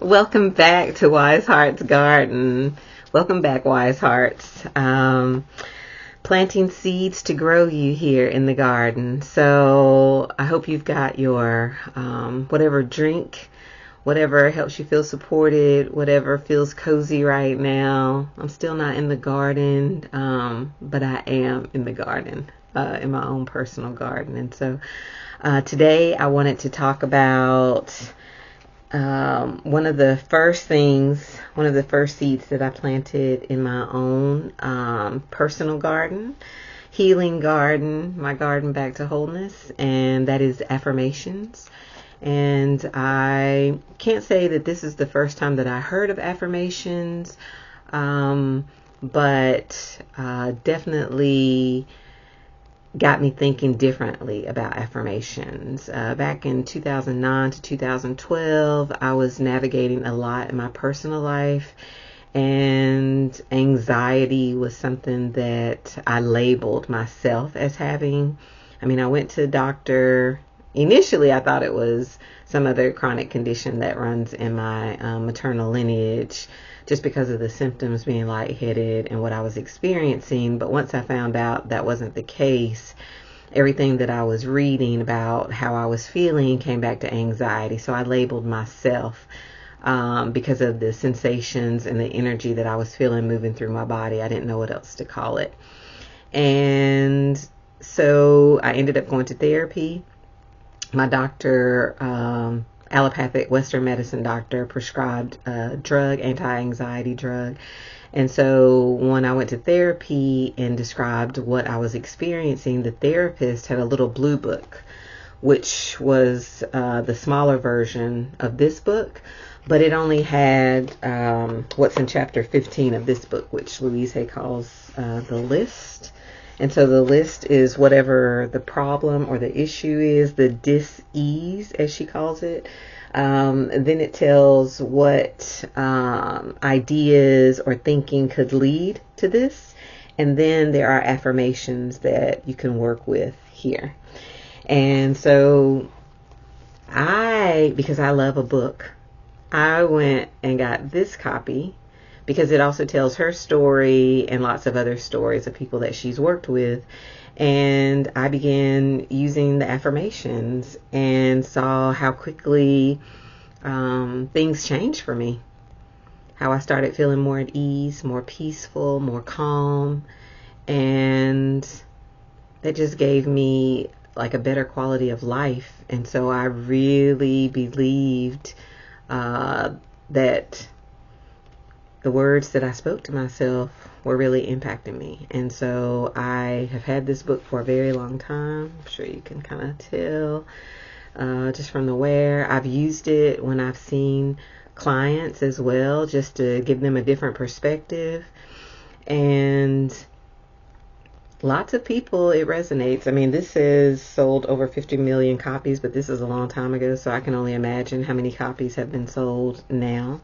Welcome back to Wise Hearts Garden. Welcome back, Wise Hearts. Planting seeds to grow you here in the garden. So I hope you've got your whatever drink, whatever helps you feel supported, whatever feels cozy right now. I'm still not in the garden, but I am in the garden, in my own personal garden. And so today I wanted to talk about one of the first seeds that I planted in my own personal garden, healing garden, my garden back to wholeness, and that is affirmations. And I can't say that this is the first time that I heard of affirmations, but definitely got me thinking differently about affirmations. Back in 2009 to 2012, I was navigating a lot in my personal life, and anxiety was something that I labeled myself as having. I mean, I went to the doctor. Initially, I thought it was some other chronic condition that runs in my maternal lineage, just because of the symptoms being lightheaded and what I was experiencing. But once I found out that wasn't the case, everything that I was reading about how I was feeling came back to anxiety. So I labeled myself because of the sensations and the energy that I was feeling moving through my body. I didn't know what else to call it. And so I ended up going to therapy. My doctor, allopathic Western medicine doctor, prescribed a drug, anti-anxiety drug. And so when I went to therapy and described what I was experiencing, the therapist had a little blue book, which was the smaller version of this book, but it only had what's in chapter 15 of this book, which Louise Hay calls the list. And so the list is whatever the problem or the issue is, the dis-ease, as she calls it. Then it tells what ideas or thinking could lead to this. And then there are affirmations that you can work with here. And so because I love a book, I went and got this copy, because it also tells her story and lots of other stories of people that she's worked with. And I began using the affirmations and saw how quickly things changed for me. How I started feeling more at ease, more peaceful, more calm. And that just gave me like a better quality of life. And so I really believed that the words that I spoke to myself were really impacting me. And so I have had this book for a very long time. I'm sure you can kind of tell just from the wear. I've used it when I've seen clients as well, just to give them a different perspective. And lots of people, it resonates. I mean, this has sold over 50 million copies, but this is a long time ago, so I can only imagine how many copies have been sold now.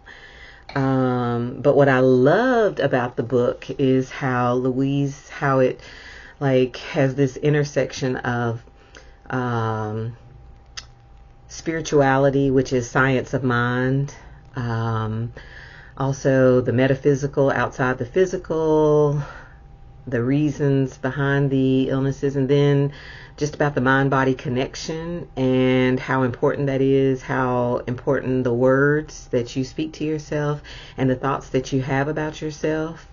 But what I loved about the book is how it like has this intersection of spirituality, which is science of mind, also the metaphysical outside the physical, the reasons behind the illnesses, and then just about the mind-body connection and how important that is, how important the words that you speak to yourself and the thoughts that you have about yourself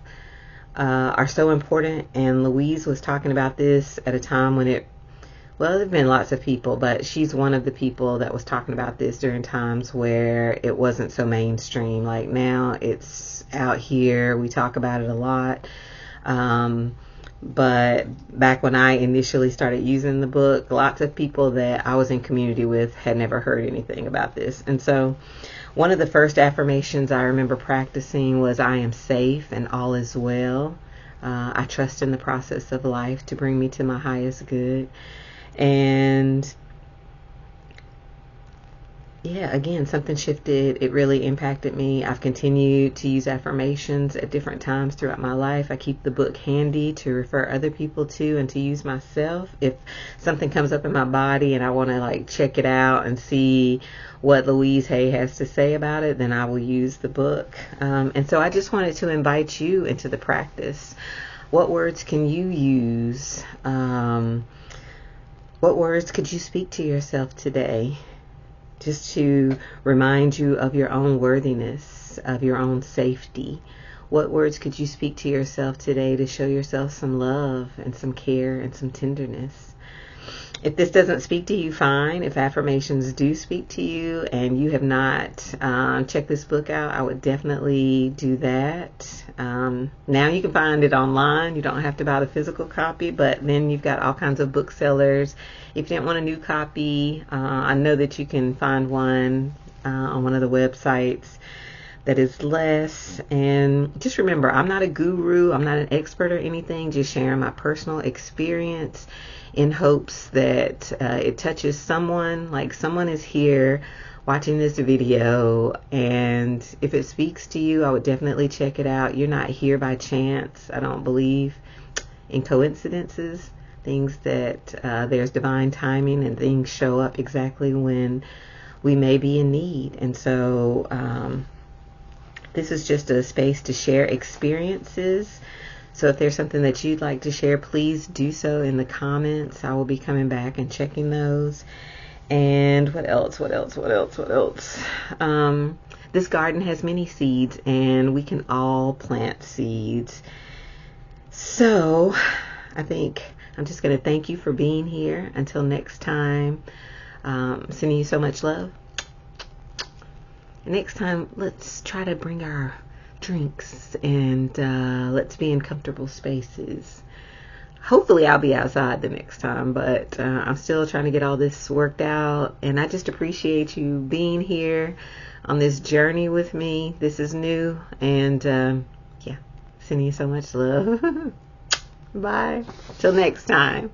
are so important. And Louise was talking about this at a time when there have been lots of people, but she's one of the people that was talking about this during times where it wasn't so mainstream. Like now it's out here, we talk about it a lot. But back when I initially started using the book, lots of people that I was in community with had never heard anything about this. And so one of the first affirmations I remember practicing was, I am safe and all is well. I trust in the process of life to bring me to my highest good. And yeah, again, something shifted. It really impacted me. I've continued to use affirmations at different times throughout my life. I keep the book handy to refer other people to and to use myself. If something comes up in my body and I want to like check it out and see what Louise Hay has to say about it, then I will use the book. And so I just wanted to invite you into the practice. What words can you use? What words could you speak to yourself today? Just to remind you of your own worthiness, of your own safety. What words could you speak to yourself today to show yourself some love and some care and some tenderness? If this doesn't speak to you, fine. If affirmations do speak to you and you have not checked this book out, I would definitely do that. Now you can find it online. You don't have to buy the physical copy, but then you've got all kinds of booksellers. If you didn't want a new copy, I know that you can find one on one of the websites that is less. And just remember, I'm not a guru. I'm not an expert or anything. Just sharing my personal experience in hopes that it touches someone. Like someone is here watching this video, and if it speaks to you, I would definitely check it out. You're not here by chance. I don't believe in coincidences. Things that there's divine timing and things show up exactly when we may be in need. And so this is just a space to share experiences. So if there's something that you'd like to share, please do so in the comments. I will be coming back and checking those. And what else? This garden has many seeds, and we can all plant seeds. So I think I'm just going to thank you for being here. Until next time, sending you so much love. And next time, let's try to bring our drinks and let's be in comfortable spaces. Hopefully I'll be outside the next time, but I'm still trying to get all this worked out. And I just appreciate you being here on this journey with me. This is new, and yeah, sending you so much love. Bye. Till next time.